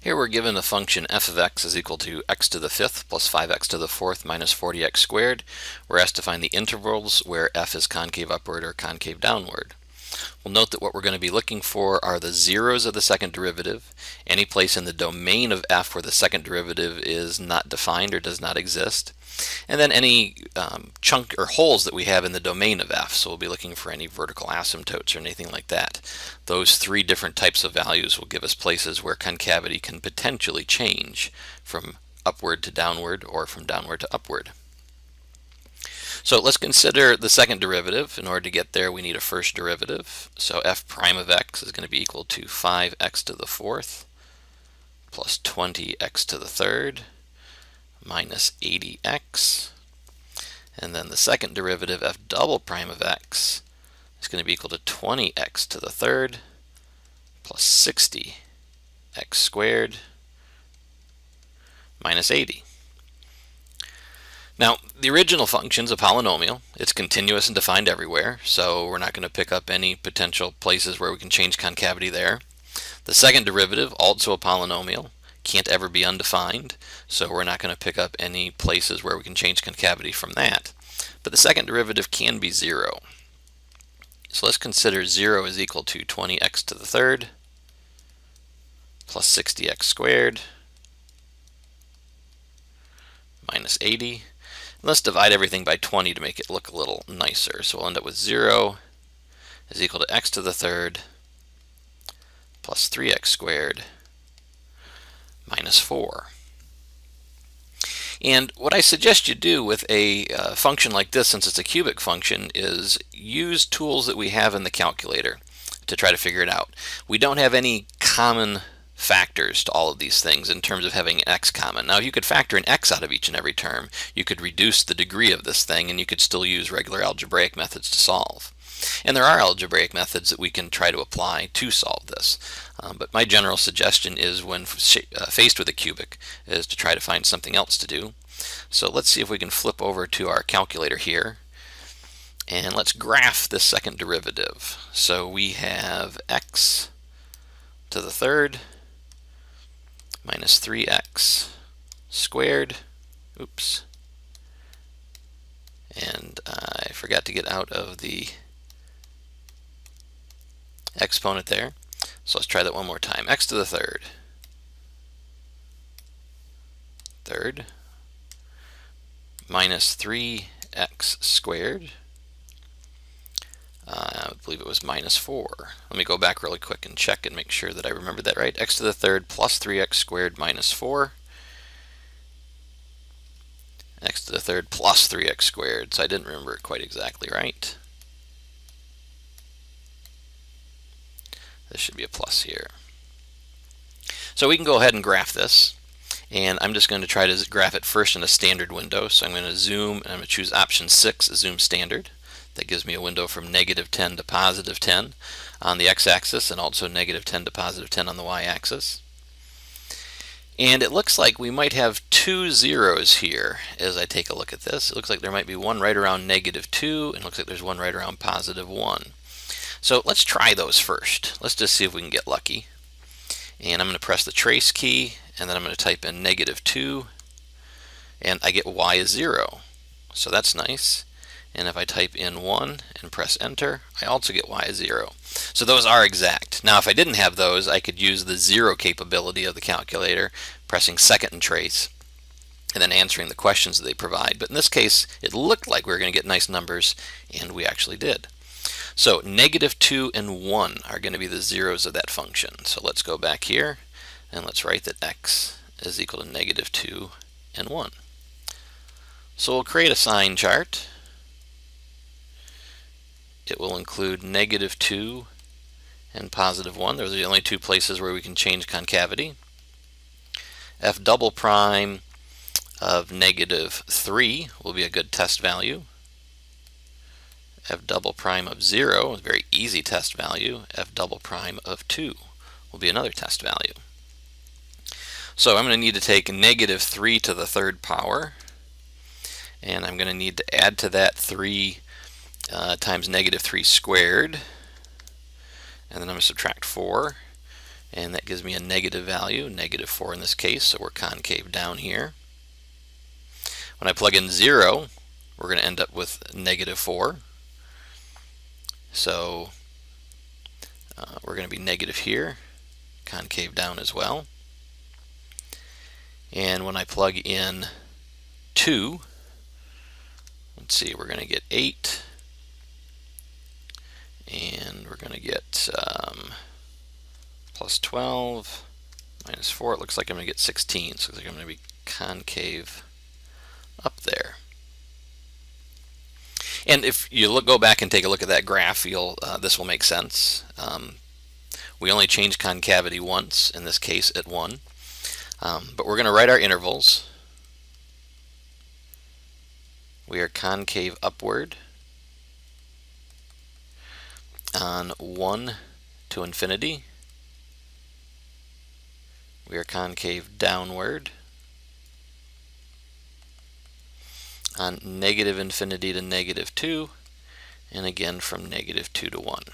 Here we're given a function f of x is equal to x to the fifth plus 5x to the fourth minus 40x squared. We're asked to find the intervals where f is concave upward or concave downward. We'll note that what we're going to be looking for are the zeros of the second derivative, any place in the domain of f where the second derivative is not defined or does not exist, and then any chunk or holes that we have in the domain of f. So we'll be looking for any vertical asymptotes or anything like that. Those three different types of values will give us places where concavity can potentially change from upward to downward or from downward to upward. So let's consider the second derivative. In order to get there, we need a first derivative. So f prime of x is going to be equal to 5x to the fourth plus 20x to the third minus 80x. And then the second derivative, f double prime of x, is going to be equal to 20x to the third plus 60x squared minus 80. Now, the original function's a polynomial. It's continuous and defined everywhere, so we're not going to pick up any potential places where we can change concavity there. The second derivative, also a polynomial, can't ever be undefined, so we're not going to pick up any places where we can change concavity from that. But the second derivative can be 0. So let's consider 0 is equal to 20x to the third plus 60x squared minus 80. Let's divide everything by 20 to make it look a little nicer. So we'll end up with 0 is equal to x to the third plus 3x squared minus 4. And what I suggest you do with a function like this, since it's a cubic function, is use tools that we have in the calculator to try to figure it out. We don't have any common factors to all of these things in terms of having an x common. Now, if you could factor an x out of each and every term, you could reduce the degree of this thing and you could still use regular algebraic methods to solve. And there are algebraic methods that we can try to apply to solve this. But my general suggestion is, when faced with a cubic, is to try to find something else to do. So let's see if we can flip over to our calculator here. And let's graph this second derivative. So we have x to the third minus 3x squared. Oops. And I forgot to get out of the exponent there. So let's try that one more time. X to the third minus 3x squared. I believe it was minus 4. Let me go back really quick and check and make sure that I remembered that right. X to the third plus 3x squared minus 4. X to the third plus 3x squared. So I didn't remember it quite exactly right. This should be a plus here. So we can go ahead and graph this. And I'm just going to try to graph it first in a standard window. So I'm going to zoom, and I'm going to choose option 6, zoom standard. That gives me a window from negative 10 to positive 10 on the x-axis, and also negative 10 to positive 10 on the y-axis. And it looks like we might have two zeros here as I take a look at this. It looks like there might be one right around negative 2, and it looks like there's one right around positive 1. So let's try those first. Let's just see if we can get lucky. And I'm going to press the trace key, and then I'm going to type in negative 2, and I get y is 0. So that's nice. And if I type in 1 and press enter, I also get y is 0. So those are exact. Now, if I didn't have those, I could use the 0 capability of the calculator, pressing second and trace, and then answering the questions that they provide. But in this case, it looked like we were going to get nice numbers, and we actually did. So negative 2 and 1 are going to be the zeros of that function. So let's go back here, and let's write that x is equal to negative 2 and 1. So we'll create a sign chart. It will include negative 2 and positive 1. Those are the only two places where we can change concavity. F double prime of negative 3 will be a good test value. F double prime of 0 is a very easy test value. F double prime of 2 will be another test value. So I'm going to need to take negative 3 to the third power, and I'm going to need to add to that 3 times negative 3 squared, and then I'm going to subtract 4, and that gives me a negative value, -4 in this case, so we're concave down here. When I plug in 0, we're going to end up with -4. So we're going to be negative here, concave down as well. And when I plug in 2, let's see, we're going to get 8, and we're going to get plus 12 minus 4. It looks like I'm going to get 16, so it looks like I'm going to be concave up there. And if you go back and take a look at that graph, this will make sense. We only changed concavity once, in this case at 1. But we're going to write our intervals. We are concave upward on 1 to infinity. We are concave downward on -infinity to -2, and again from -2 to 1.